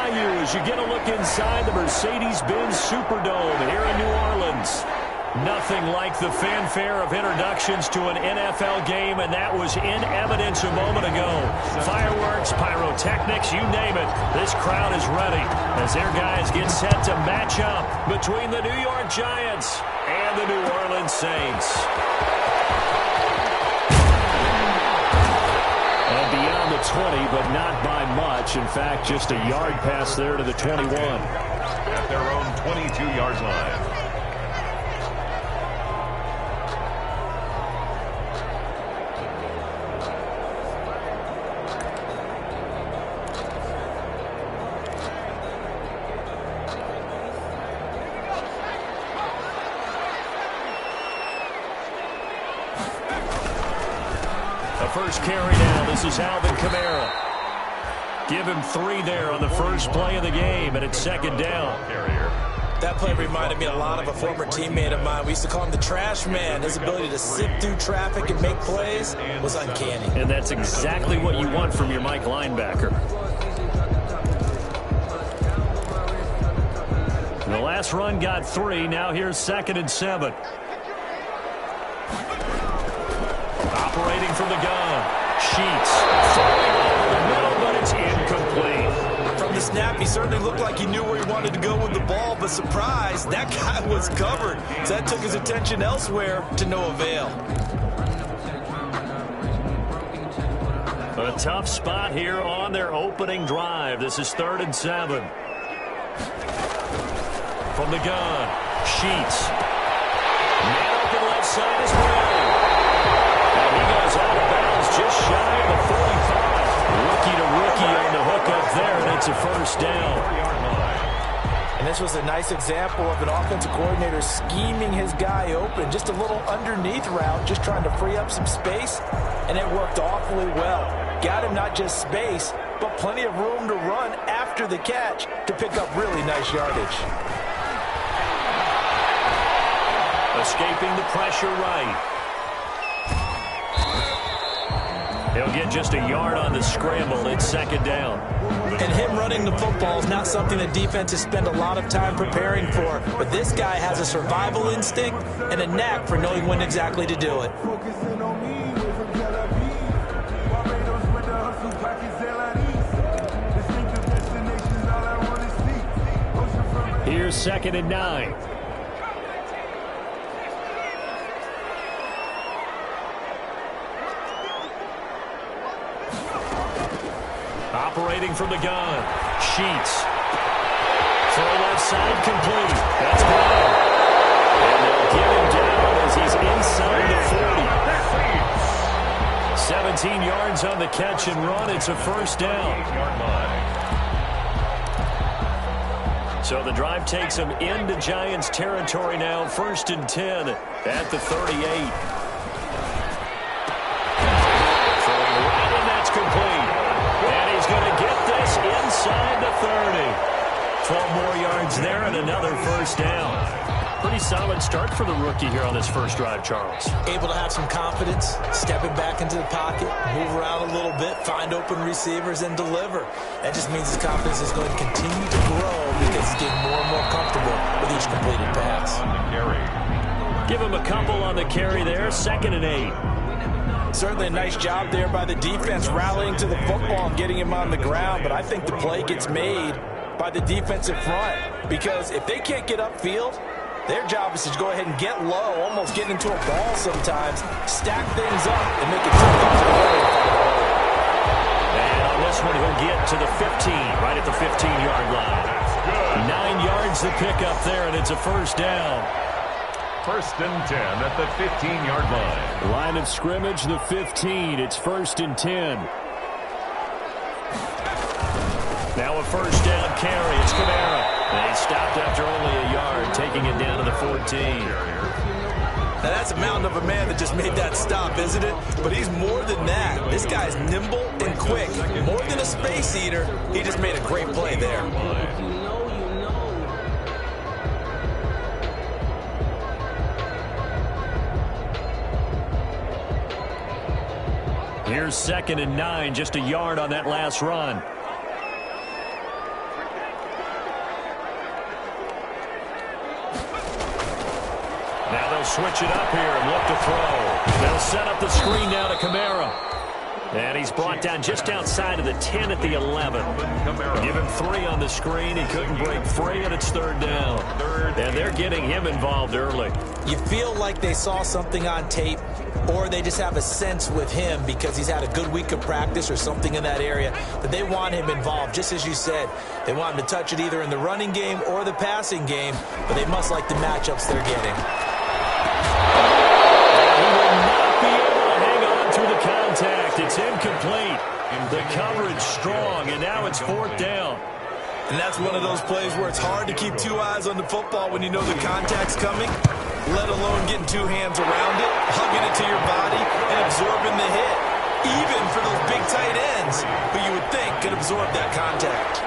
value as you get a look inside the Mercedes-Benz Superdome here in New Orleans. Nothing like the fanfare of introductions to an NFL game, and that was in evidence a moment ago. Fireworks, pyrotechnics, you name it. This crowd is ready as their guys get set to match up between the New York Giants and the New Orleans Saints. And beyond the 20, but not by much. In fact, just a yard pass there to the 21. At their own 22-yard line. First carry now. This is Alvin Kamara. Give him 3 there on the first play of the game, and it's second down. That play reminded me a lot of a former teammate of mine. We used to call him the trash man. His ability to sift through traffic and make plays was uncanny. And that's exactly what you want from your Mike linebacker. The last run got 3. Now here's 2nd and 7. Operating from the gun. Sheets. Throwing over the middle, but it's incomplete. From the snap, he certainly looked like he knew where he wanted to go with the ball, but surprise, that guy was covered. So that took his attention elsewhere to no avail. A tough spot here on their opening drive. This is 3rd and 7. From the gun. Sheets. Man open left side is Bray. And he goes out of bounds just shy of the 45. Rookie to rookie on the hook up there, and it's a first down. And this was a nice example of an offensive coordinator scheming his guy open. Just a little underneath route, just trying to free up some space, and it worked awfully well. Got him not just space, but plenty of room to run after the catch to pick up really nice yardage. Escaping the pressure right. He'll get just a yard on the scramble. It's second down. And him running the football is not something that defenses spend a lot of time preparing for. But this guy has a survival instinct and a knack for knowing when exactly to do it. Here's 2nd and 9. Operating from the gun. Sheets. Throw left side complete. That's Brown. And they'll get him down as he's inside the 40. 17 yards on the catch and run. It's a first down. So the drive takes them into Giants territory now. 1st and 10 at the 38. Throwing right, and that's complete. And he's going to get this inside the 30. 12 more yards there and another first down. Pretty solid start for the rookie here on this first drive, Charles. Able to have some confidence, stepping back into the pocket, move around a little bit, find open receivers, and deliver. That just means his confidence is going to continue to grow because he's getting more and more comfortable with each completed pass. Give him a couple on the carry there. 2nd and 8. Certainly a nice job there by the defense rallying to the football and getting him on the ground, but I think the play gets made by the defensive front because if they can't get upfield, their job is to go ahead and get low, almost get into a ball sometimes, stack things up, and make it tough to play. And on this one, he'll get to the 15, right at the 15-yard line. 9 yards to pick up there, and it's a first down. 1st and 10 at the 15-yard line. Line of scrimmage, the 15. It's 1st and 10. Now a first down carry. It's Kamara. And he stopped after only a yard, taking it down to the 14. Now that's a mountain of a man that just made that stop, isn't it? But he's more than that. This guy's nimble and quick. More than a space eater, he just made a great play there. Here's 2nd and 9, just a yard on that last run. They'll switch it up here and look to throw. They'll set up the screen now to Kamara. And he's brought down just outside of the 10 at the 11. Give him 3 on the screen. He couldn't break free, and it's 3rd down. And they're getting him involved early. You feel like they saw something on tape, or they just have a sense with him because he's had a good week of practice or something in that area that they want him involved. Just as you said, they want him to touch it either in the running game or the passing game, but they must like the matchups they're getting. He will not be able to hang on to the contact. It's incomplete. The coverage strong, and now it's 4th down. And that's one of those plays where it's hard to keep 2 eyes on the football when you know the contact's coming, let alone getting 2 hands around it, hugging it to your body, and absorbing the hit. Even for those big tight ends, who you would think could absorb that contact.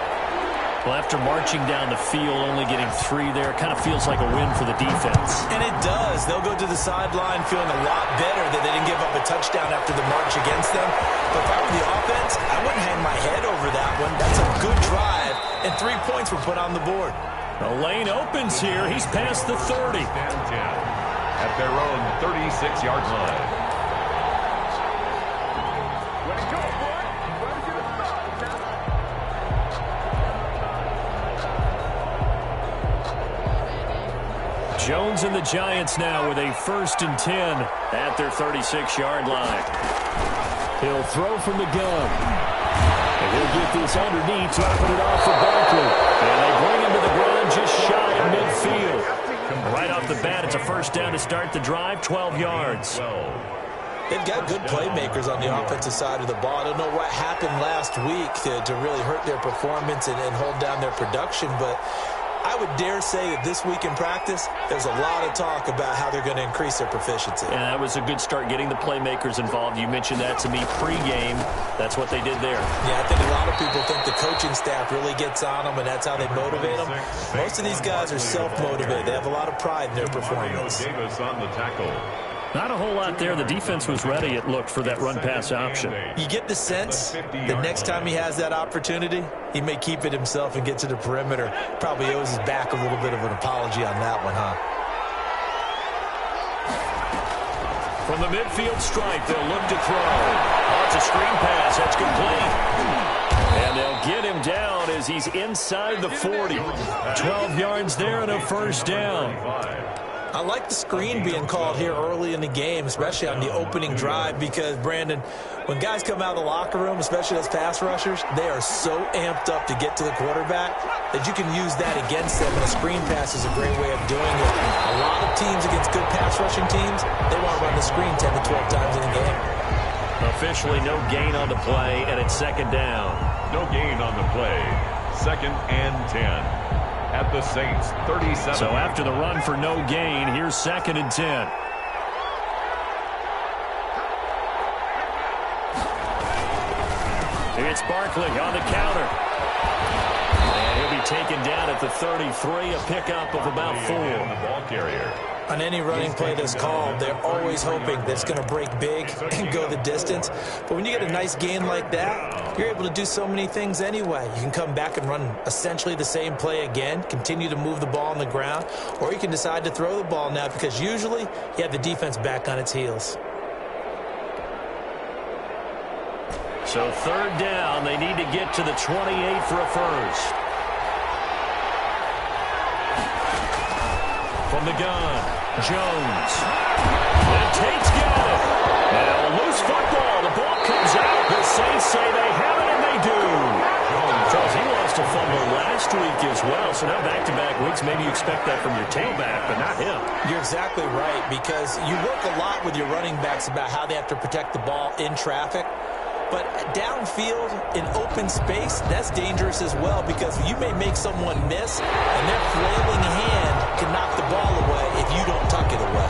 Well, after marching down the field, only getting 3 there, kind of feels like a win for the defense. And it does. They'll go to the sideline feeling a lot better that they didn't give up a touchdown after the march against them. But if I were the offense, I wouldn't hang my head over that one. That's a good drive, and 3 points were put on the board. The lane opens here. He's past the 30. At their own 36-yard line. Jones and the Giants now with a 1st and 10 at their 36-yard line. He'll throw from the gun. And he'll get this underneath, dropping it off for Barkley. And they bring him to the ground just shy of midfield. Right off the bat, it's a 1st down to start the drive, 12 yards. They've got good playmakers on the offensive side of the ball. I don't know what happened last week to really hurt their performance and hold down their production, but I would dare say that this week in practice, there's a lot of talk about how they're going to increase their proficiency. And that was a good start getting the playmakers involved. You mentioned that to me pregame. That's what they did there. Yeah, I think a lot of people think the coaching staff really gets on them, and that's how they motivate them. Most of these guys are self-motivated. They have a lot of pride in their performance. Davis on the tackle. Not a whole lot there. The defense was ready, it looked, for that run-pass option. You get the sense that next time he has that opportunity, he may keep it himself and get to the perimeter. Probably owes his back a little bit of an apology on that one, huh? From the midfield stripe, they'll look to throw. Oh, it's a screen pass. That's complete. And they'll get him down as he's inside the 40. 12 yards there and a 1st down. I like the screen being called here early in the game, especially on the opening drive, because, Brandon, when guys come out of the locker room, especially those pass rushers, they are so amped up to get to the quarterback that you can use that against them, and a screen pass is a great way of doing it. A lot of teams against good pass rushing teams, they want to run the screen 10 to 12 times in a game. Officially no gain on the play, and it's 2nd down. No gain on the play. 2nd and 10. At the Saints, 37. So after the run for no gain, here's 2nd and 10. It's Barkley on the counter. And he'll be taken down at the 33, a pickup of about 4. The ball carrier. On any running play that's called, they're always hoping that it's going to break big and go the distance. But when you get a nice gain like that, you're able to do so many things anyway. You can come back and run essentially the same play again, continue to move the ball on the ground, or you can decide to throw the ball now because usually you have the defense back on its heels. So 3rd down, they need to get to the 28 for a 1st. From the gun, Jones. And Tate's got it. Now, loose football. The ball comes out. The Saints say they have it, and they do. Charles, he lost a fumble last week as well, so now back-to-back weeks, maybe you expect that from your tailback, but not him. You're exactly right, because you work a lot with your running backs about how they have to protect the ball in traffic. But downfield, in open space, that's dangerous as well because you may make someone miss, and their flailing hand can knock the ball away if you don't tuck it away.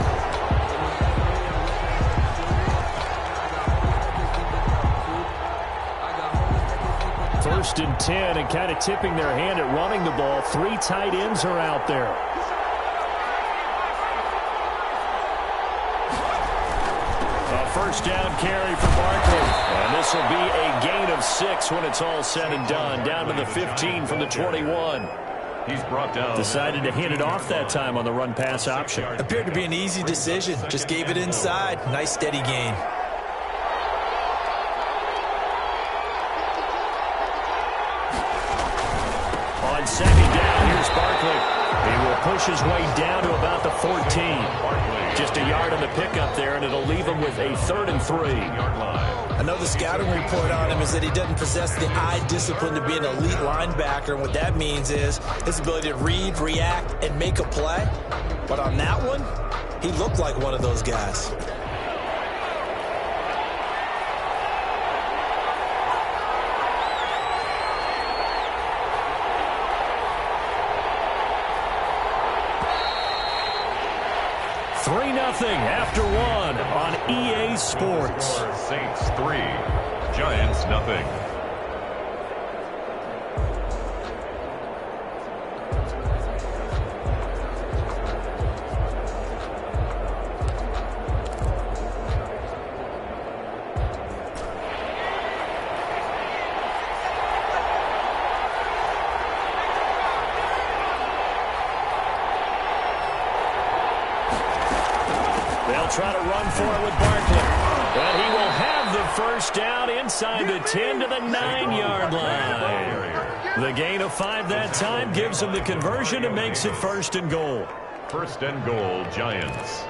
First and 10, and kind of tipping their hand at running the ball. 3 tight ends are out there. First down carry for Barkley. And this will be a gain of 6 when it's all said and done. Down to the 15 from the 21. He's brought down. Decided to hand it off that time on the run-pass option. Appeared to be an easy decision. Just gave it inside. Nice steady gain. On second down, here's Barkley. He will push his way down to about the 14. Just a yard on the pickup there, and it'll leave him with a 3rd and 3. I know the scouting report on him is that he doesn't possess the eye discipline to be an elite linebacker, and what that means is his ability to read, react, and make a play. But on that one, he looked like one of those guys. After one on EA Sports. Saints 3, Giants nothing. Try to run for it with Barkley. But he will have the first down inside the 10 to the 9-yard line. The gain of 5 that time gives him the conversion and makes it 1st and goal. 1st and goal, Giants.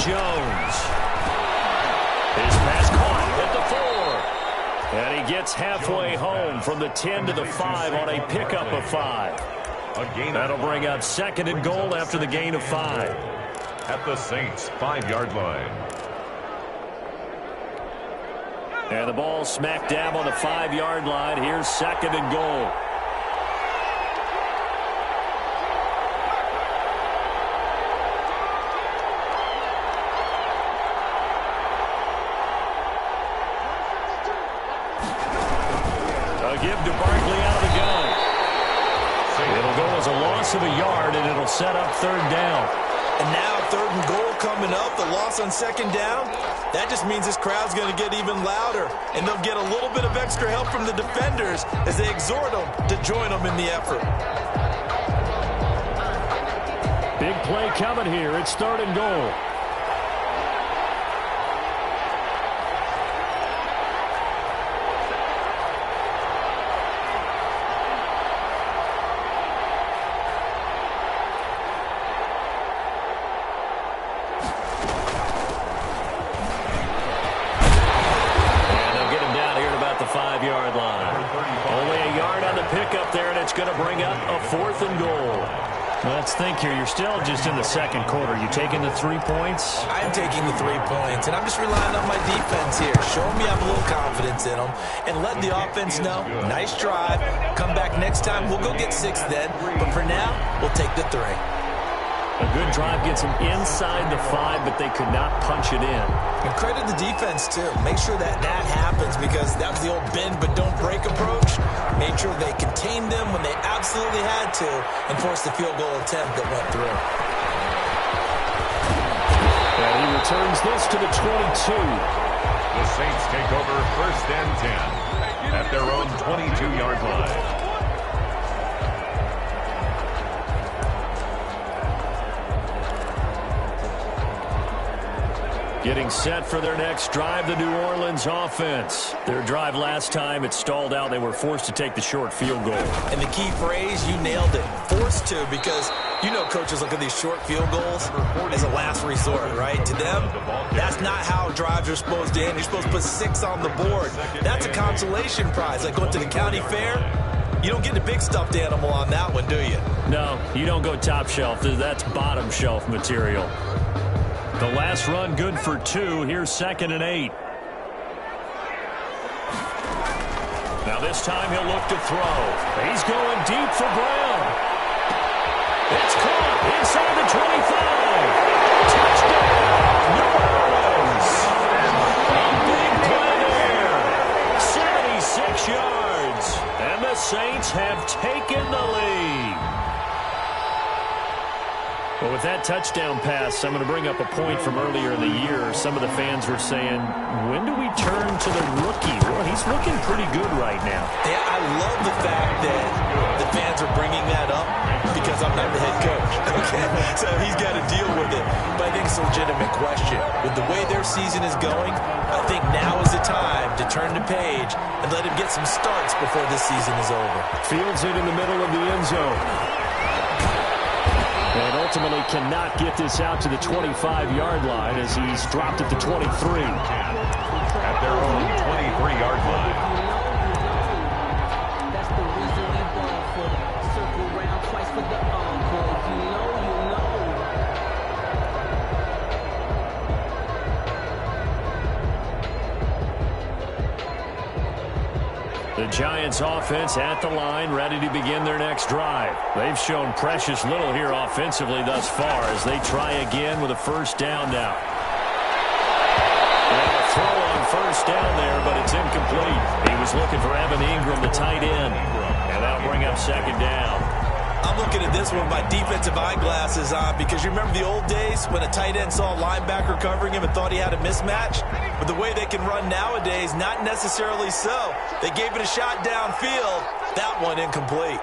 Jones. His pass caught at the 4. And he gets halfway home from the 10 to the 5 on a pickup of 5. That'll bring up 2nd and goal after the gain of 5. At the Saints' 5-yard line. And the ball smack dab on the 5-yard line. Here's 2nd and goal. Give to Barkley out of the gun. It'll go as a loss of a yard, and it'll set up 3rd down. And now 3rd and goal coming up. The loss on 2nd down. That just means this crowd's going to get even louder. And they'll get a little bit of extra help from the defenders as they exhort them to join them in the effort. Big play coming here. It's 3rd and goal. Going to bring up a 4th and goal. Let's think here. You're still just in the 2nd quarter. You taking the 3 points? I'm taking the 3 points, and I'm just relying on my defense here. Show me I have a little confidence in them, and let the offense know. Nice drive. Come back next time. We'll go get 6 then, but for now, we'll take the 3. A good drive gets them inside the 5, but they could not punch it in. And credit the defense, too. Make sure that happens, because that was the old bend but don't break approach. Made sure they contained them when they absolutely had to and forced the field goal attempt that went through. And he returns this to the 22. The Saints take over 1st and 10 at their own 22-yard line. Getting set for their next drive, the New Orleans offense. Their drive last time, it stalled out. They were forced to take the short field goal. And the key phrase, you nailed it. Forced to, because you know coaches look at these short field goals as a last resort, right? To them, that's not how drives are supposed to end. You're supposed to put 6 on the board. That's a consolation prize, like going to the county fair. You don't get the big stuffed animal on that one, do you? No, you don't go top shelf. That's bottom shelf material. The last run good for 2. Here's 2nd and 8. Now this time he'll look to throw. He's going deep for Brown. It's caught inside the 25. Touchdown, New Orleans. A big play there. 76 yards. And the Saints have taken the lead. Well, with that touchdown pass, I'm going to bring up a point from earlier in the year. Some of the fans were saying, when do we turn to the rookie? Well, he's looking pretty good right now. Yeah, I love the fact that the fans are bringing that up because I'm not the head coach. Okay, so he's got to deal with it. But I think it's a legitimate question. With the way their season is going, I think now is the time to turn the page and let him get some starts before this season is over. Fields it in the middle of the end zone. And ultimately cannot get this out to the 25-yard line as he's dropped at the 23. At their own 23-yard line. That's the reason we ball for circle round twice for the encore. You know. The Giants offense at the line, ready to begin their next drive. They've shown precious little here offensively thus far as they try again with a first down now. And a throw on first down there, but it's incomplete. He was looking for Evan Ingram, the tight end, and that'll bring up second down. I'm looking at this one with my defensive eyeglasses on because you remember the old days when a tight end saw a linebacker covering him and thought he had a mismatch? But the way they can run nowadays, not necessarily so. They gave it a shot downfield. That one incomplete.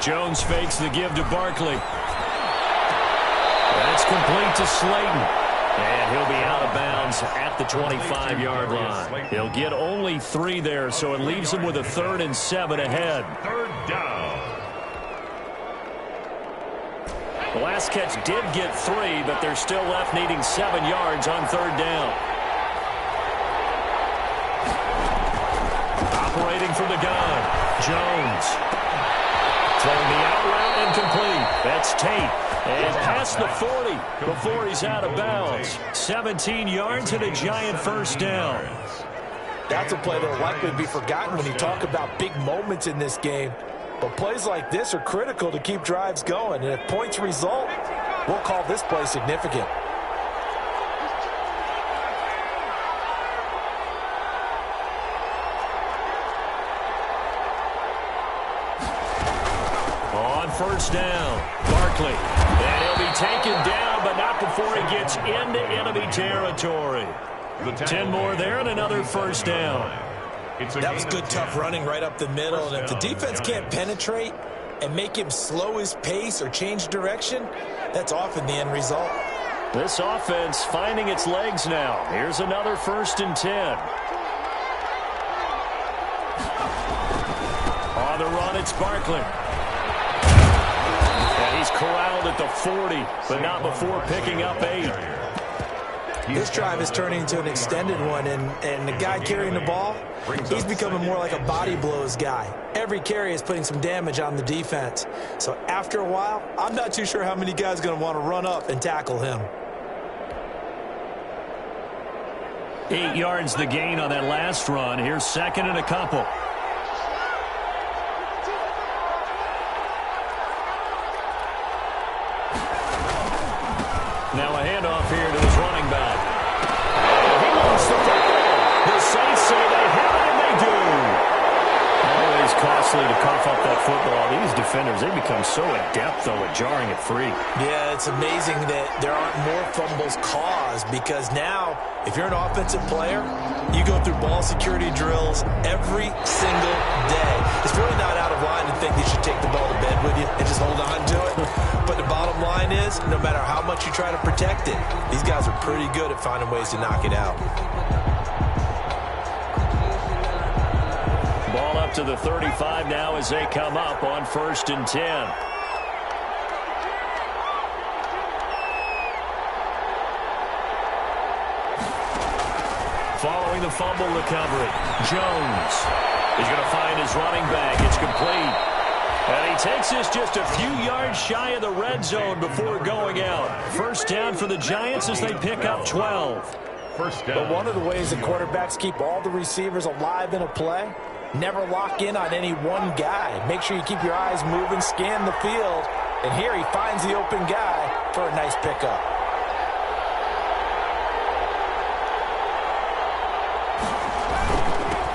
Jones fakes the give to Barkley. That's complete to Slayton. And he'll be out of bounds at the 25-yard line. He'll get only 3 there, so it leaves him with a 3rd and 7 ahead. Third down. The last catch did get 3, but they're still left needing 7 yards on 3rd down. Operating from the gun, Jones. Throwing the out route incomplete. That's Tate. And past the 40 before he's out of bounds. 17 yards and a Giant first down. That's a play that will likely be forgotten when you talk about big moments in this game. But plays like this are critical to keep drives going. And if points result, we'll call this play significant. On first down, Barkley. And he'll be taken down, but not before he gets into enemy territory. 10 more there and another first down. That was good, tough running right up the middle. And if the defense can't penetrate and make him slow his pace or change direction, that's often the end result. This offense finding its legs now. Here's another 1st and 10. On the run, it's Barkley. And he's corralled at the 40, but not before picking up 8. This drive is turning into an extended one, and the guy carrying the ball, he's becoming more like a body blows guy. Every carry is putting some damage on the defense. So after a while, I'm not too sure how many guys are going to want to run up and tackle him. 8 yards the gain on that last run. Here's 2nd and a couple. Now a handoff here to his running back. He wants the football. The Saints say they have it, and they do. Always costly to cough up that football. These defenders, they become so adept, though, at jarring it free. Yeah, it's amazing that there aren't more fumbles caused because now, if you're an offensive player, you go through ball security drills every single day. It's really not out of line to think that you should take the ball to bed with you and just hold on to it. But the bottom line is, no matter how much you try to protect it, these guys are pretty good at finding ways to knock it out. Ball up to the 35 now as they come up on 1st and 10. Following the fumble recovery, Jones. He's going to find his running back. It's complete. And he takes this just a few yards shy of the red zone before going out. First down for the Giants as they pick up 12. First down. But one of the ways that quarterbacks keep all the receivers alive in a play, never lock in on any one guy. Make sure you keep your eyes moving, scan the field. And here he finds the open guy for a nice pickup.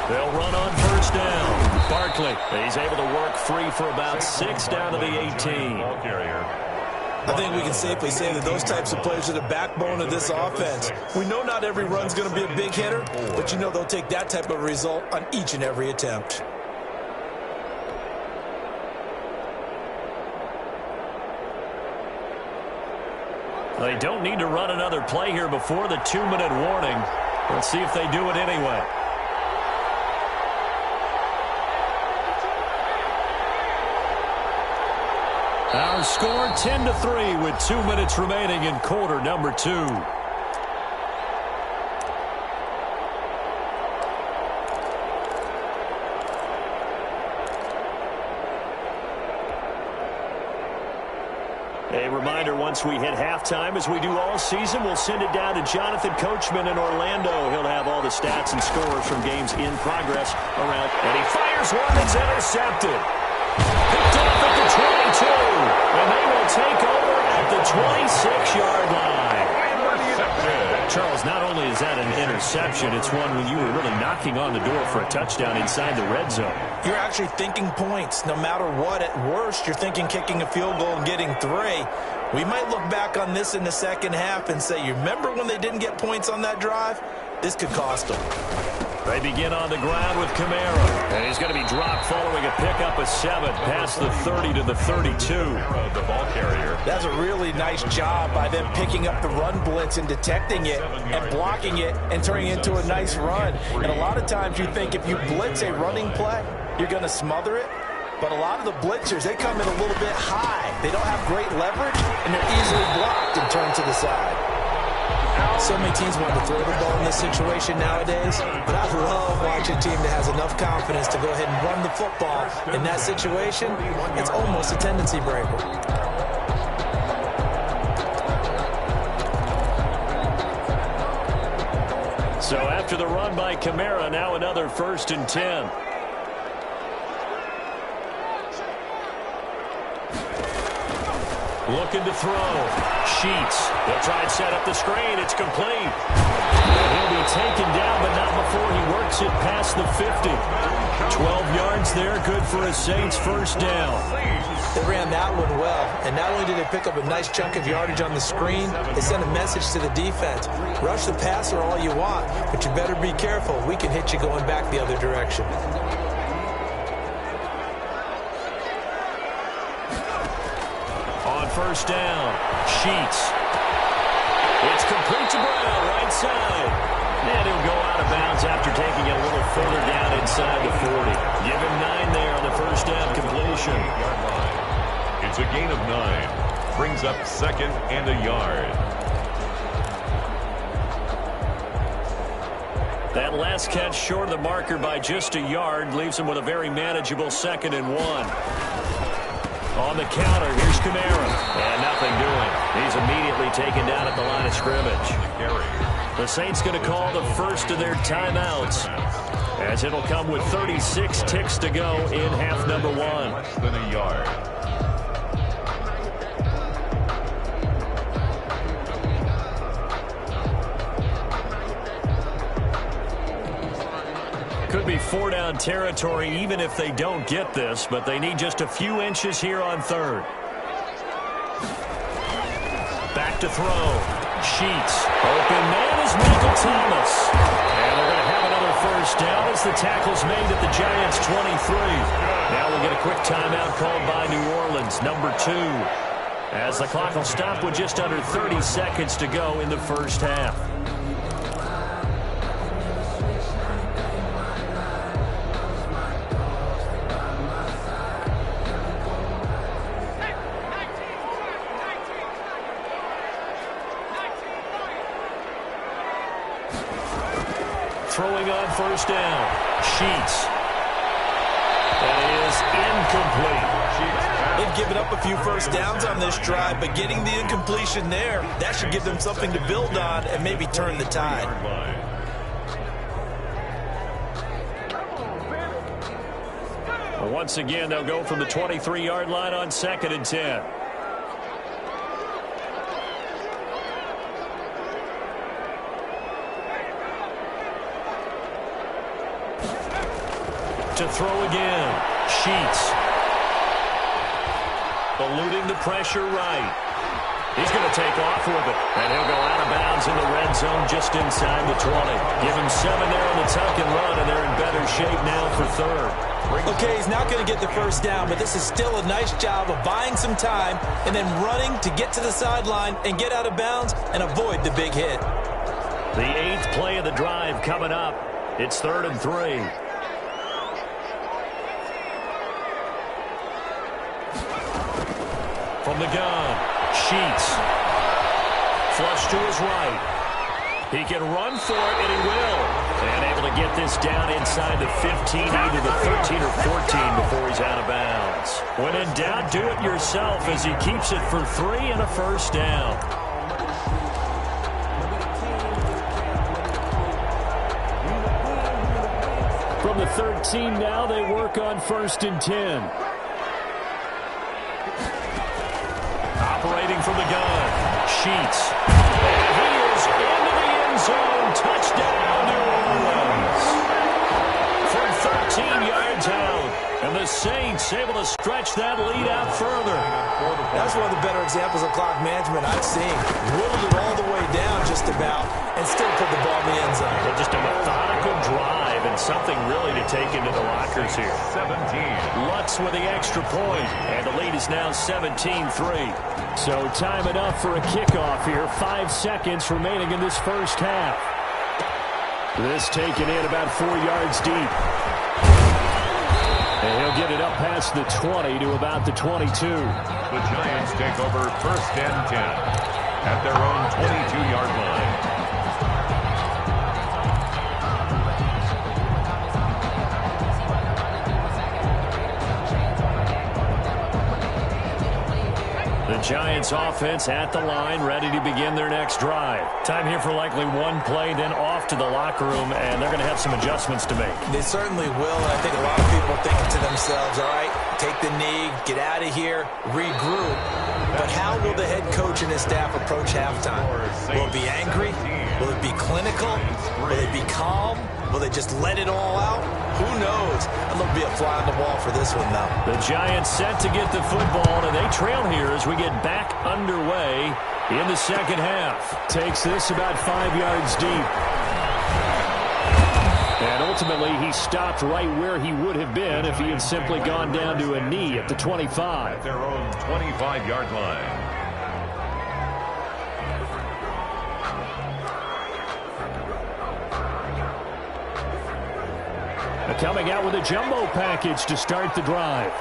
They'll run on first down. Barkley, he's able to work free for about 6 down to the 18. Ball carrier. I think we can safely say that those types of players are the backbone of this offense. We know not every run's going to be a big hitter, but you know they'll take that type of result on each and every attempt. They don't need to run another play here before the 2-minute warning. Let's see if they do it anyway. Our score 10-3 with 2 minutes remaining in quarter number 2. A reminder, once we hit halftime, as we do all season, we'll send it down to Jonathan Coachman in Orlando. He'll have all the stats and scores from games in progress around. And he fires one that's intercepted. Picked off at the 22, and they will take over at the 26-yard line. Charles, not only is that an interception, it's one when you were really knocking on the door for a touchdown inside the red zone. You're actually thinking points. No matter what, at worst, you're thinking kicking a field goal and getting 3. We might look back on this in the second half and say, you remember when they didn't get points on that drive? This could cost them. They begin on the ground with Kamara. And he's going to be dropped following a pickup of 7 past the 30 to the 32. The ball carrier. That's a really nice job by them picking up the run blitz and detecting it and blocking it and turning it into a nice run. And a lot of times you think if you blitz a running play, you're going to smother it. But a lot of the blitzers, they come in a little bit high. They don't have great leverage, and they're easily blocked and turned to the side. So many teams want to throw the ball in this situation nowadays, but I love watching a team that has enough confidence to go ahead and run the football. In that situation, it's almost a tendency breaker. So after the run by Kamara, now another 1st and 10. Looking to throw. Sheets. They'll try and set up the screen. It's complete. He'll be taken down, but not before he works it past the 50. 12 yards there. Good for a Saints first down. They ran that one well, and not only did they pick up a nice chunk of yardage on the screen, they sent a message to the defense. Rush the passer all you want, but you better be careful. We can hit you going back the other direction. First down. Sheets. It's complete to Brown, right side. And he'll go out of bounds after taking it a little further down inside the 40. Give him 9 there on the first down completion. It's a gain of 9. Brings up 2nd and a yard. That last catch short of the marker by just a yard leaves him with a very manageable 2nd and 1. On the counter, here's Kamara. And nothing doing. He's immediately taken down at the line of scrimmage. The Saints going to call the first of their timeouts, as it'll come with 36 ticks to go in half number 1. Less than a yard. Could be 4-down territory even if they don't get this, but they need just a few inches here on 3rd. Back to throw. Sheets. Open man is Michael Thomas. And they're going to have another first down as the tackle's made at the Giants' 23. Now we'll get a quick timeout called by New Orleans, number 2. As the clock will stop with just under 30 seconds to go in the first half. Throwing on first down. Sheets. That is incomplete. They've given up a few first downs on this drive, but getting the incompletion there, that should give them something to build on and maybe turn the tide. Once again, they'll go from the 23-yard line on 2nd and 10. To throw again. Sheets. Eluding the pressure right. He's going to take off with it. And he'll go out of bounds in the red zone just inside the 20. Give him 7 there on the tuck and run, and they're in better shape now for third. Okay, he's not going to get the first down, but this is still a nice job of buying some time and then running to get to the sideline and get out of bounds and avoid the big hit. The 8th play of the drive coming up. It's 3rd and 3. From the gun, Sheets. Flush to his right. He can run for it, and he will. And able to get this down inside the 15, either the 13 or 14 before he's out of bounds. When in doubt, do it yourself as he keeps it for 3 and a first down. From the 13 now, they work on 1st and 10. Operating from the gun, Sheets. And he is into the end zone. Touchdown, New Orleans. From 13 yards out. And the Saints able to stretch that lead out further. That's one of the better examples of clock management I've seen. Whittled it all the way down just about and still put the ball in the end zone. Well, just a methodical drive and something really to take into the lockers here. 17. Lutz with the extra point, and the lead is now 17-3. So time enough for a kickoff here. 5 seconds remaining in this first half. This taken in about 4 yards deep. And he'll get it up past the 20 to about the 22. The Giants take over 1st and 10 at their own 22-yard line. The Giants offense at the line, ready to begin their next drive. Time here for likely one play, then off to the locker room, and they're going to have some adjustments to make. They certainly will, and I think a lot of people are thinking to themselves, all right, take the knee, get out of here, regroup. But how will the head coach and his staff approach halftime? Will it be angry? Will it be clinical? Will it be calm? Will they just let it all out? Who knows? I'm going to be a fly on the wall for this one, though. The Giants set to get the football, and they trail here as we get back underway in the second half. Takes this about 5 yards deep. And ultimately, he stopped right where he would have been if he had simply gone down to a knee at the 25. At their own 25-yard line. Coming out with a jumbo package to start the drive.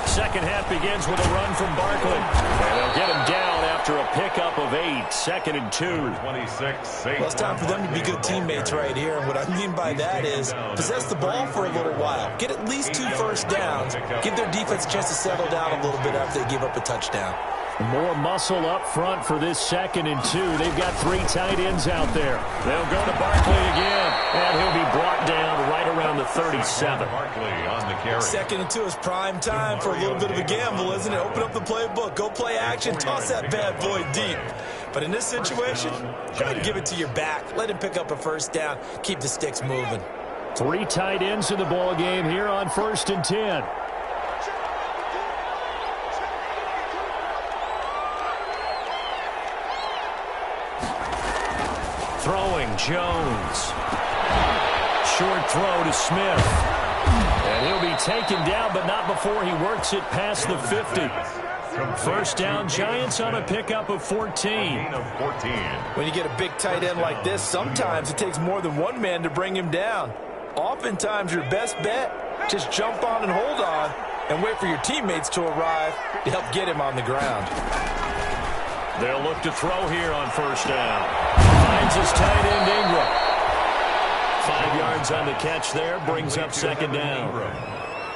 Second half begins with a run from Barkley. And they'll get him down after a pickup of 8. 2nd and 2. 26. Well, it's time for them to be good teammates right here. And what I mean by that is possess the ball for a little while. Get at least 2 first downs. Give their defense a chance to settle down a little bit after they give up a touchdown. More muscle up front for this 2nd and 2. They've got 3 tight ends out there. They'll go to Barkley again. And he'll be brought down right around the 37. Barkley on the carry. 2nd and 2 is prime time for a little bit of a gamble, isn't it? Open up the playbook. Go play action. Toss that bad boy deep. But in this situation, go ahead and give it to your back. Let him pick up a first down. Keep the sticks moving. 3 tight ends in the ball game here on 1st and 10. Throwing, Jones. Short throw to Smith. And he'll be taken down, but not before he works it past the 50. First down, Giants on a pickup of 14. When you get a big tight end like this, sometimes it takes more than one man to bring him down. Oftentimes, your best bet, just jump on and hold on and wait for your teammates to arrive to help get him on the ground. They'll look to throw here on first down. Finds his tight end, Ingram. 5 yards on the catch there, brings up 2nd down.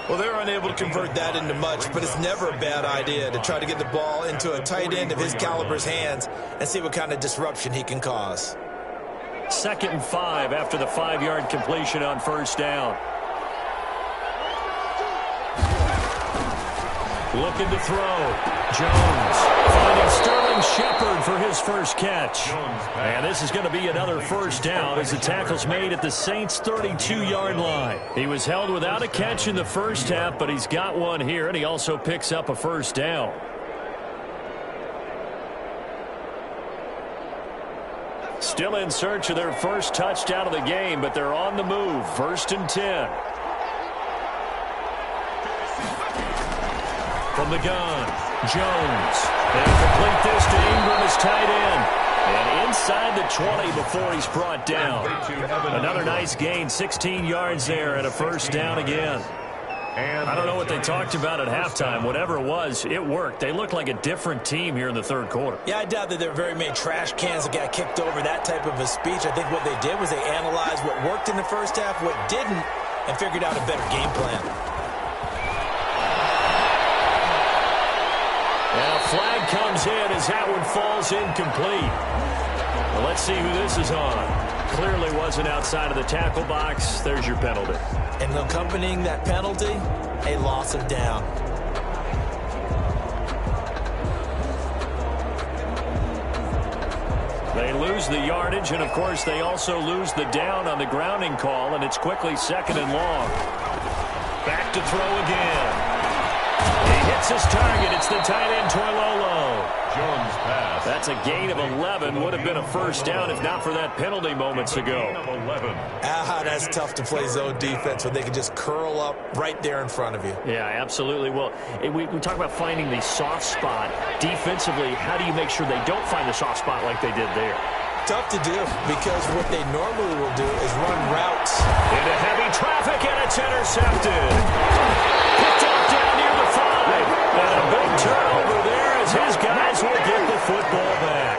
Well, they're unable to convert that into much, but it's never a bad idea to try to get the ball into a tight end of his caliber's hands and see what kind of disruption he can cause. 2nd and 5 after the 5-yard completion on first down. Looking to throw. Jones finding Sterling Shepard for his first catch. And this is going to be another first down as the tackle's made at the Saints' 32-yard line. He was held without a catch in the first half, but he's got one here, and he also picks up a first down. Still in search of their first touchdown of the game, but they're on the move. 1st and 10. From the gun, Jones. They'll complete this to Ingram as tight end. And inside the 20 before he's brought down. Another nice gain, 16 yards there and a first down again. I don't know what they talked about at halftime. Whatever it was, it worked. They looked like a different team here in the third quarter. Yeah, I doubt that there were very many trash cans that got kicked over, that type of a speech. I think what they did was they analyzed what worked in the first half, what didn't, and figured out a better game plan. And a flag comes in as that one falls incomplete. Well, let's see who this is on. Clearly wasn't outside of the tackle box. There's your penalty. And accompanying that penalty, a loss of down. They lose the yardage, and, of course, they also lose the down on the grounding call, and it's quickly 2nd and long. Back to throw again. He hits his target. It's the tight end, Toilolo. Jones pass. That's a gain of 11. Would have been a first down if not for that penalty moments ago. That's tough to play zone defense when they can just curl up right there in front of you. Yeah, absolutely. Well, we talk about finding the soft spot. Defensively, how do you make sure they don't find the soft spot like they did there? Tough to do, because what they normally will do is run routes. Into heavy traffic, and it's intercepted. Picked up down near the 5. And a big turnover there as his guys will get the football back.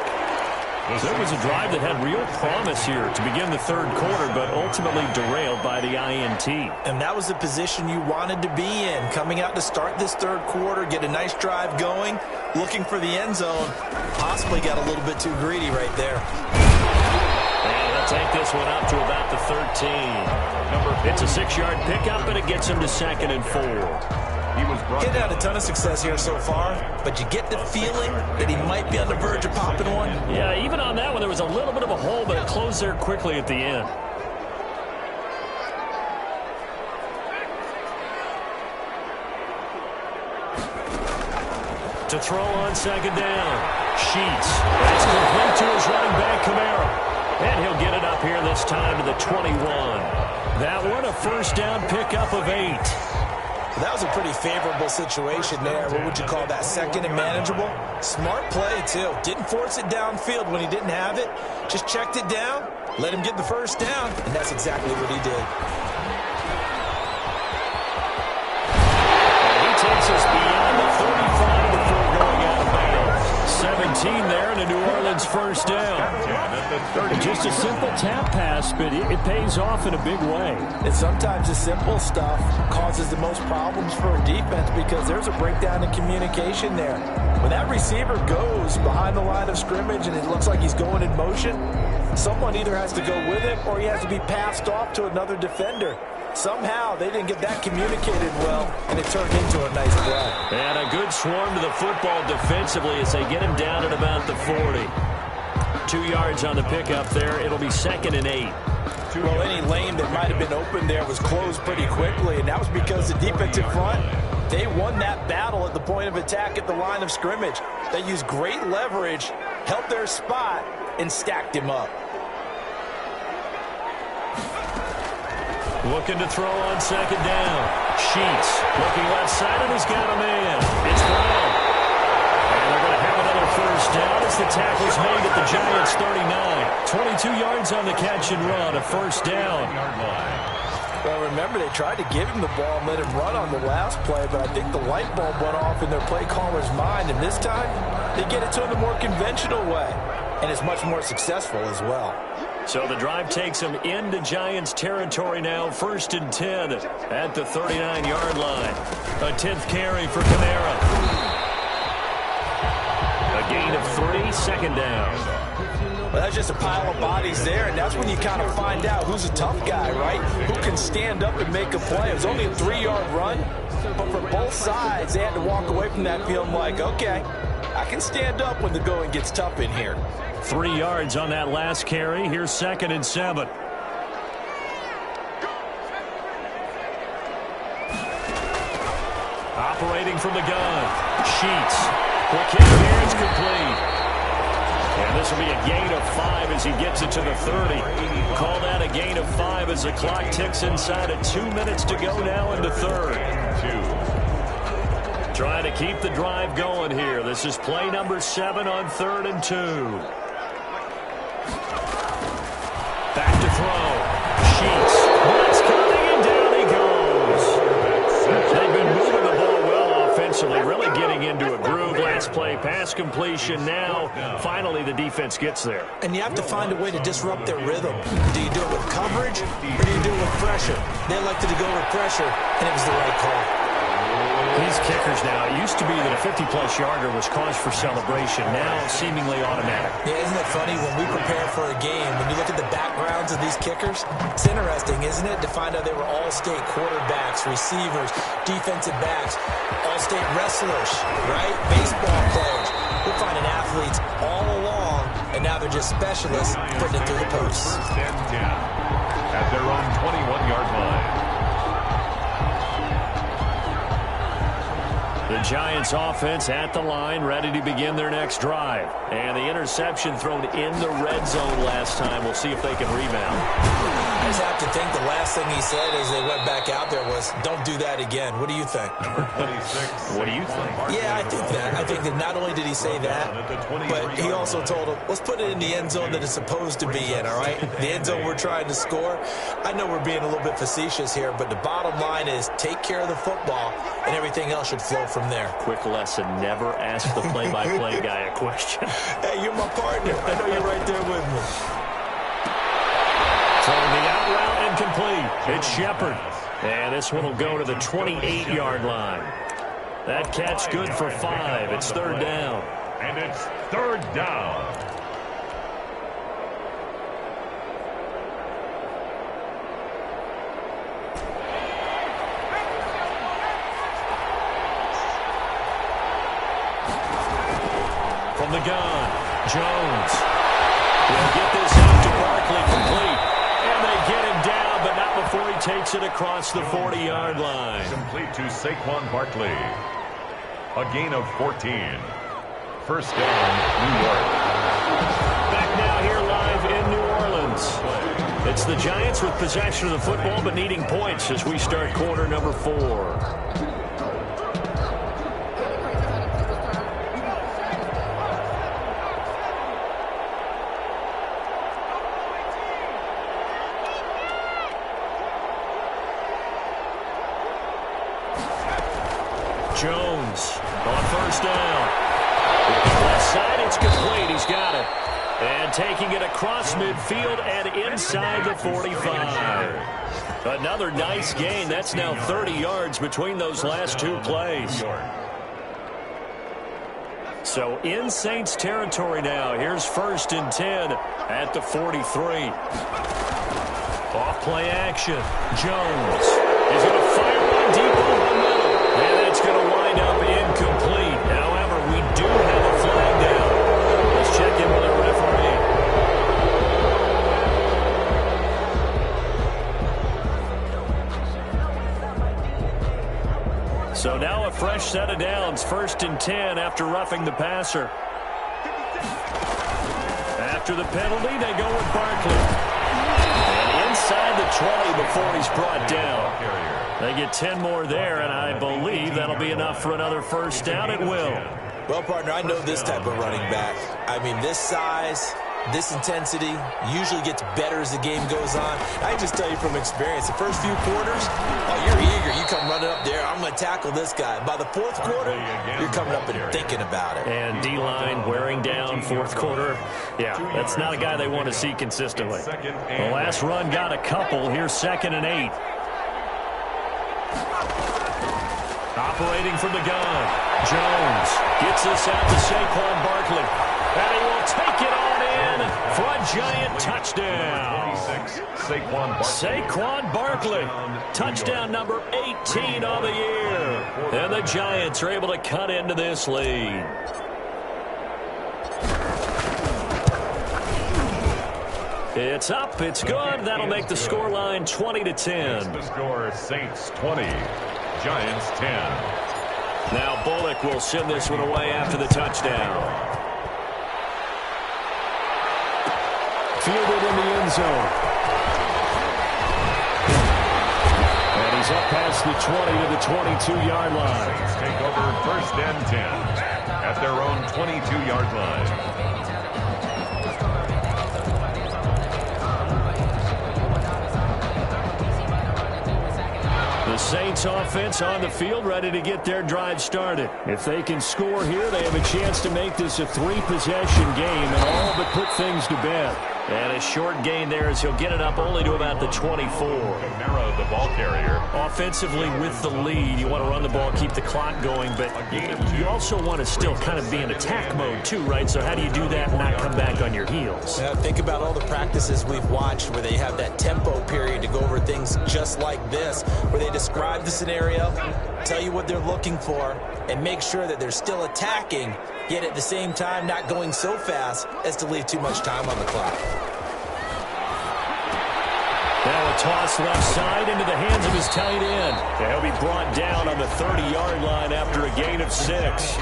There was a drive that had real promise here to begin the third quarter, but ultimately derailed by the INT. And that was the position you wanted to be in, coming out to start this third quarter, get a nice drive going, looking for the end zone. Possibly got a little bit too greedy right there. And they'll take this one up to about the 13. It's a 6-yard pickup, and it gets him to 2nd and 4. Getting had a ton of success here so far, but you get the feeling that he might be on the verge of popping one. Yeah, even on that one, there was a little bit of a hole, but it closed there quickly at the end. To throw on 2nd down. Sheets. That's complete to his running back, Kamara. And he'll get it up here this time to the 21. That one, a first down pickup of 8. That was a pretty favorable situation there. What would you call that? 2nd and manageable? Smart play, too. Didn't force it downfield when he didn't have it. Just checked it down, let him get the first down, and that's exactly what he did. And he takes us beyond the 35 before going out of bounds. 17 there and a New Orleans first down. Just a simple tap pass, but it pays off in a big way. And sometimes the simple stuff causes the most problems for a defense because there's a breakdown in communication there. When that receiver goes behind the line of scrimmage and it looks like he's going in motion, someone either has to go with him or he has to be passed off to another defender. Somehow they didn't get that communicated well, and it turned into a nice play. And a good swarm to the football defensively as they get him down at about the 40. 2 yards on the pickup there. It'll be 2nd and 8. Well, any lane that might have been open there was closed pretty quickly, and that was because the defensive front, they won that battle at the point of attack at the line of scrimmage. They used great leverage, held their spot, and stacked him up. Looking to throw on 2nd down. Sheets looking left side, and he's got a man. It's Brown. And they're going to have another first down as the tackle's made at the Giants' 39. 22 yards on the catch and run, a first down. Well, remember, they tried to give him the ball and let him run on the last play, but I think the light bulb went off in their play caller's mind, and this time they get it to him the more conventional way, and it's much more successful as well. So the drive takes them into Giants territory now, 1st and 10 at the 39-yard line. A 10th carry for Kamara. A gain of 3, 2nd down. Well, that's just a pile of bodies there, and that's when you kind of find out who's a tough guy, right? Who can stand up and make a play. It was only a 3-yard run, but for both sides, they had to walk away from that feeling like, okay, I can stand up when the going gets tough in here. 3 yards on that last carry. Here's 2nd and 7. Operating from the gun. Sheets. Quick hit here. It's complete. And this will be a gain of 5 as he gets it to the 30. Call that a gain of 5 as the clock ticks inside of 2 minutes to go now in the third. Trying to keep the drive going here. This is play number 7 on 3rd and 2. Back to throw. Sheets. Blitz coming, and down he goes. They've been moving the ball well offensively, really getting into a groove. Last play, pass completion. Now, finally, the defense gets there. And you have to find a way to disrupt their rhythm. Do you do it with coverage, or do you do it with pressure? They elected to go with pressure, and it was the right call. These kickers now, it used to be that a 50-plus yarder was cause for celebration. Now, seemingly automatic. Yeah, isn't it funny when we prepare for a game, when you look at the backgrounds of these kickers, it's interesting, isn't it, to find out they were all-state quarterbacks, receivers, defensive backs, all-state wrestlers, right? Baseball players. We're finding athletes all along, and now they're just specialists putting it through the posts. First and 10 at their own 21-yard line. The Giants offense at the line, ready to begin their next drive. And the interception thrown in the red zone last time. We'll see if they can rebound. I just have to think the last thing he said as they went back out there was, don't do that again. What do you think? What do you think? Yeah, I think that. I think that not only did he say that, but he also told him, let's put it in the end zone that it's supposed to be in, all right? The end zone we're trying to score. I know we're being a little bit facetious here, but the bottom line is take care of the football, and everything else should flow from there. Quick lesson, never ask the play-by-play guy a question. Hey, you're my partner. I know you're right there with me. So the out route incomplete. It's Shepard. And this one will go to the 28-yard line. That catch good for 5. It's 3rd down. And it's 3rd down. From the gun, Jones will get this out to Barkley, complete. And they get him down, but not before he takes it across the 40-yard line. Complete to Saquon Barkley. A gain of 14. First down, New York. Back now here live in New Orleans. It's the Giants with possession of the football, but needing points as we start quarter number 4. Jones on first down. Left side, it's complete. He's got it. And taking it across midfield and inside the 45. Another nice gain. That's now 30 yards between those last 2 plays. So in Saints territory now. Here's 1st and 10 at the 43. Off play action. Jones is going to fire one deep over the middle. And it's going to wind up incomplete. However, we do have a flag down. Let's check in with our referee. So now a fresh set of downs. 1st and 10 after roughing the passer. After the penalty, they go with Barkley. And inside the 20 before he's brought down. They get 10 more there, and I believe that'll be enough for another first down. It will. Well, partner, I know this type of running back. I mean, this size, this intensity usually gets better as the game goes on. I can just tell you from experience, the first few quarters, oh, you're eager. You come running up there, I'm going to tackle this guy. By the 4th quarter, you're coming up and thinking about it. And D-line wearing down 4th quarter. Yeah, that's not a guy they want to see consistently. The last run got a couple. Here's 2nd and 8. Operating from the gun, Jones gets this out to Saquon Barkley. And he will take it on in. Giant touchdown. Saquon Barkley. Touchdown number 18 on the year. And the Giants are able to cut into this lead. It's up. It's good. That'll make the scoreline 20-10. The score, Saints 20, Giants 10. Now Bullock will send this one away after the touchdown. Fielded in the end zone. And he's up past the 20 to the 22-yard line. Saints take over first and 10 at their own 22-yard line. The Saints offense on the field, ready to get their drive started. If they can score here, they have a chance to make this a 3-possession game and all but put things to bed. And a short gain there as he'll get it up only to about the 24. Narrow the ball carrier. Offensively with the lead, you want to run the ball, keep the clock going, but you also want to still kind of be in attack mode too, right? So how do you do that and not come back on your heels? Yeah, think about all the practices we've watched where they have that tempo period to go over things just like this, where they describe the scenario, tell you what they're looking for, and make sure that they're still attacking, yet at the same time not going so fast as to leave too much time on the clock. Now a toss left side into the hands of his tight end. He'll be brought down on the 30-yard line after a gain of 6.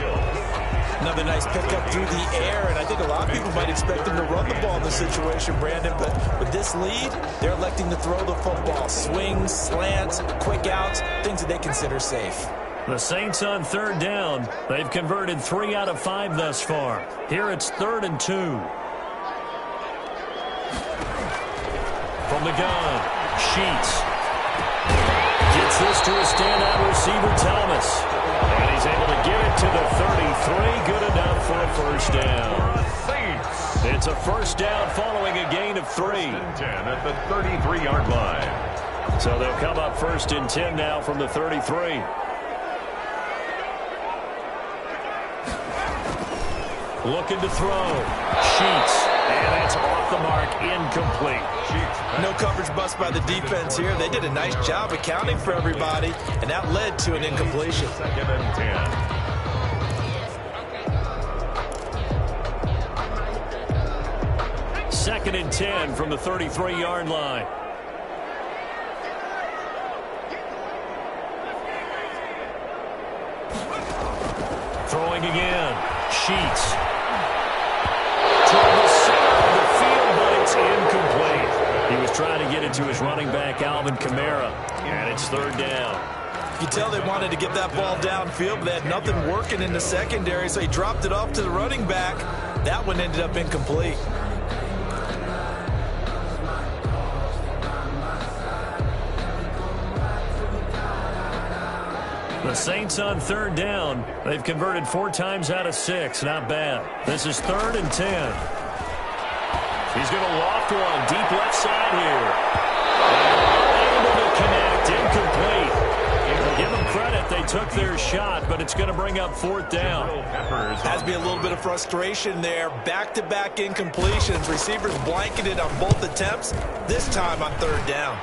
Another nice pickup through the air, and I think a lot of people might expect him to run the ball in this situation, Brandon, but with this lead, they're electing to throw the football. Swings, slants, quick outs, things that they consider safe. The Saints on third down. They've converted 3 out of 5 thus far. Here it's 3rd and 2. From the gun, Sheets. Gets this to a standout receiver, Thomas. And he's able to get it to the 33. Good enough for a first down. It's a first down following a gain of 3. 10 at the 33-yard line. So they'll come up 1st and 10 now from the 33. Looking to throw. Sheets. And it's off the mark, incomplete. No coverage bust by the defense here. They did a nice job accounting for everybody, and that led to an incompletion. 2nd and 10. 2nd and 10 from the 33-yard line. Throwing again. Sheets. Toward the center of the field, but it's incomplete. He was trying to get it to his running back, Alvin Kamara, and it's 3rd down. You tell they wanted to get that ball downfield, but they had nothing working in the secondary, so he dropped it off to the running back. That one ended up incomplete. The Saints on 3rd down. They've converted 4 times out of 6. Not bad. This is 3rd and 10. He's going to loft one deep left side here. Able to connect. Incomplete. Give them credit. They took their shot, but it's going to bring up 4th down. Has to be a little bit of frustration there. Back-to-back incompletions. Receivers blanketed on both attempts. This time on 3rd down.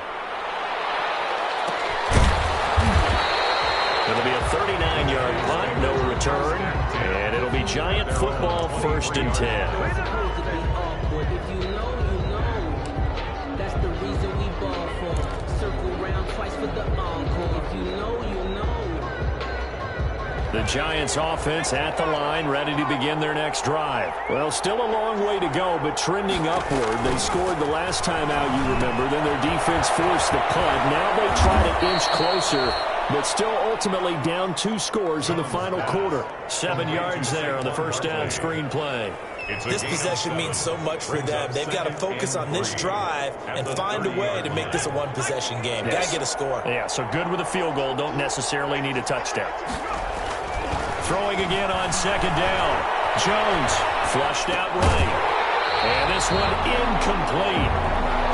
It'll be a 39-yard punt, no return, and it'll be Giant football 1st and 10. If you know, you know. That's the reason we ball for. Circle round twice for the encore. If you know, you know. The Giants offense at the line, ready to begin their next drive. Well, still a long way to go, but trending upward. They scored the last time out, you remember. Then their defense forced the punt. Now they try to inch closer, but still ultimately down 2 scores in the final quarter. 7 yards there on the first down screen play. This possession means so much for them. They've got to focus on this drive and find a way to make this a 1-possession game. Yes. Got to get a score. Yeah, so good with a field goal. Don't necessarily need a touchdown. Throwing again on 2nd down. Jones flushed out right. And this one incomplete.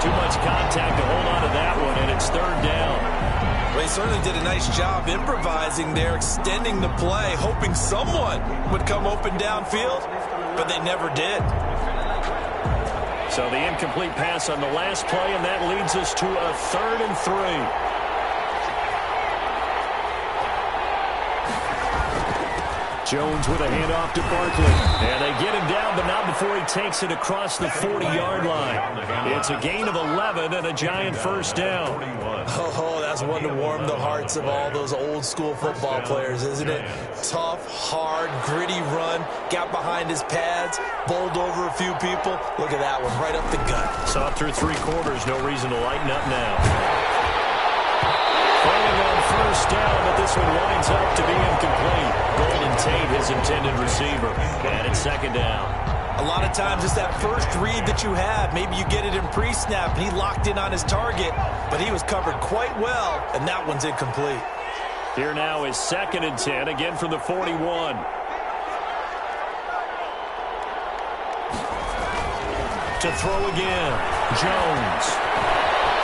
Too much contact to hold on to that one, and it's 3rd down. Well, he certainly did a nice job improvising there, extending the play, hoping someone would come open downfield, but they never did. So the incomplete pass on the last play, and that leads us to a 3rd and 3. Jones with a handoff to Barkley. And they get him down, but not before he takes it across the 40-yard line. It's a gain of 11 and a giant first down. Oh, that's one to warm the hearts of all those old-school football players, isn't it? Tough, hard, gritty run. Got behind his pads, bowled over a few people. Look at that one, right up the gut. Saw through 3 quarters, no reason to lighten up now. Falling on first down, but this one winds up to be incomplete. Golden Tate, his intended receiver. And it's 2nd down. A lot of times it's that first read that you have. Maybe you get it in pre-snap, and he locked in on his target, but he was covered quite well, and that one's incomplete. Here now is 2nd and 10, again from the 41. To throw again. Jones.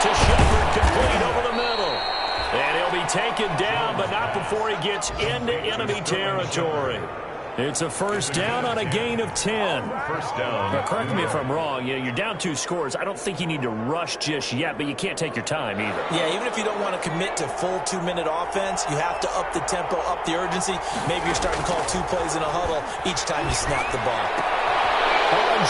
To Shepard, complete over the middle. And he'll be taken down, but not before he gets into enemy territory. It's a first down on a gain of 10. First down. Now, correct me if I'm wrong. You're down 2 scores. I don't think you need to rush just yet, but you can't take your time either. Yeah, even if you don't want to commit to full 2-minute offense, you have to up the tempo, up the urgency. Maybe you're starting to call 2 plays in a huddle each time you snap the ball.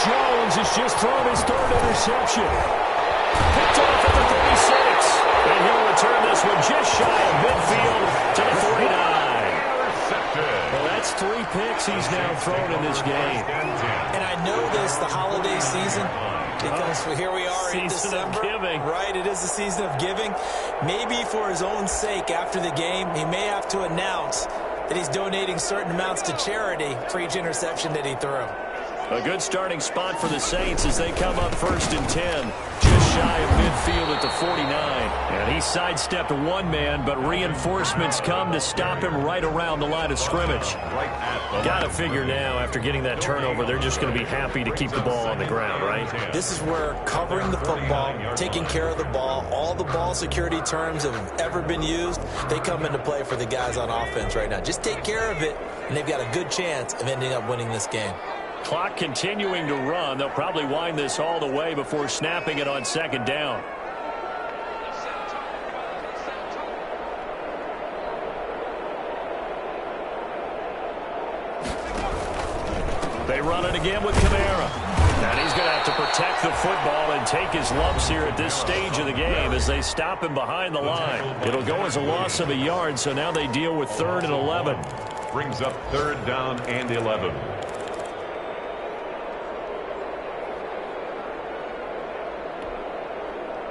Jones has just thrown his 3rd interception. Picked off at the 36. And he'll return this one just shy of midfield to the 49. Well, that's 3 picks he's now thrown in this game. And I know this, the holiday season, because here we are in December. Season of giving. Right, it is the season of giving. Maybe for his own sake after the game, he may have to announce that he's donating certain amounts to charity for each interception that he threw. A good starting spot for the Saints as they come up 1st and 10. Just shy of midfield at the 49. And he sidestepped 1 man, but reinforcements come to stop him right around the line of scrimmage. Got to figure now, after getting that turnover, they're just going to be happy to keep the ball on the ground, right? This is where covering the football, taking care of the ball, all the ball security terms that have ever been used, they come into play for the guys on offense right now. Just take care of it, and they've got a good chance of ending up winning this game. Clock continuing to run. They'll probably wind this all the way before snapping it on 2nd down. They run it again with Kamara. And he's going to have to protect the football and take his lumps here at this stage of the game as they stop him behind the line. It'll go as a loss of a yard, so now they deal with 3rd and 11. Brings up 3rd down and 11.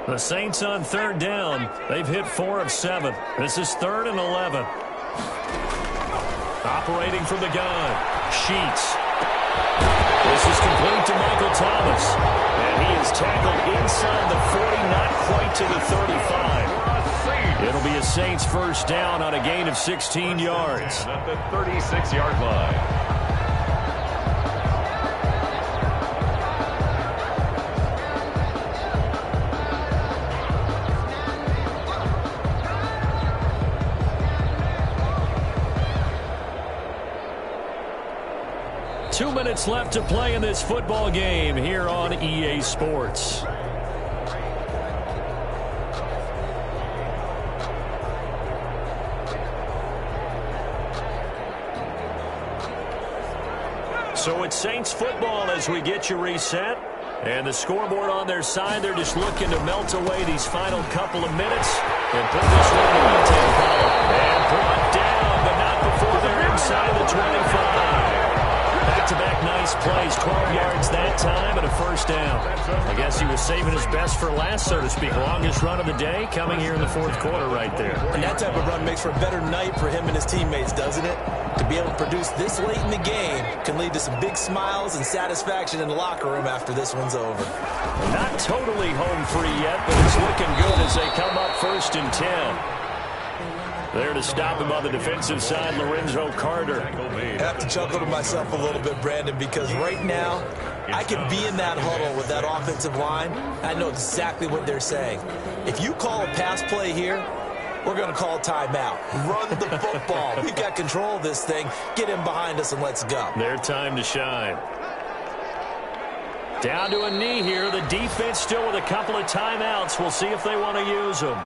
The Saints on 3rd down. They've hit 4 of 7. This is 3rd and 11. Operating from the gun. Sheets. This is complete to Michael Thomas. And he is tackled inside the 40, not quite to the 35. It'll be a Saints first down on a gain of 16 yards. At the 36-yard line. 2 minutes left to play in this football game here on EA Sports. So it's Saints football as we get you reset. And the scoreboard on their side, they're just looking to melt away these final couple of minutes and put this one in the left-hand column. And brought down, but not before they're inside the 25. Back-to-back nice plays, 12 yards that time and a first down. I guess he was saving his best for last, so to speak. Longest run of the day coming here in the 4th quarter right there. And that type of run makes for a better night for him and his teammates, doesn't it? To be able to produce this late in the game can lead to some big smiles and satisfaction in the locker room after this one's over. Not totally home free yet, but it's looking good as they come up 1st and 10. There to stop him on the defensive side, Lorenzo Carter. I have to chuckle to myself a little bit, Brandon, because right now I can be in that huddle with that offensive line. I know exactly what they're saying. If you call a pass play here, we're going to call timeout. Run the football. We've got control of this thing. Get him behind us and let's go. Their time to shine. Down to a knee here. The defense still with a couple of timeouts. We'll see if they want to use them.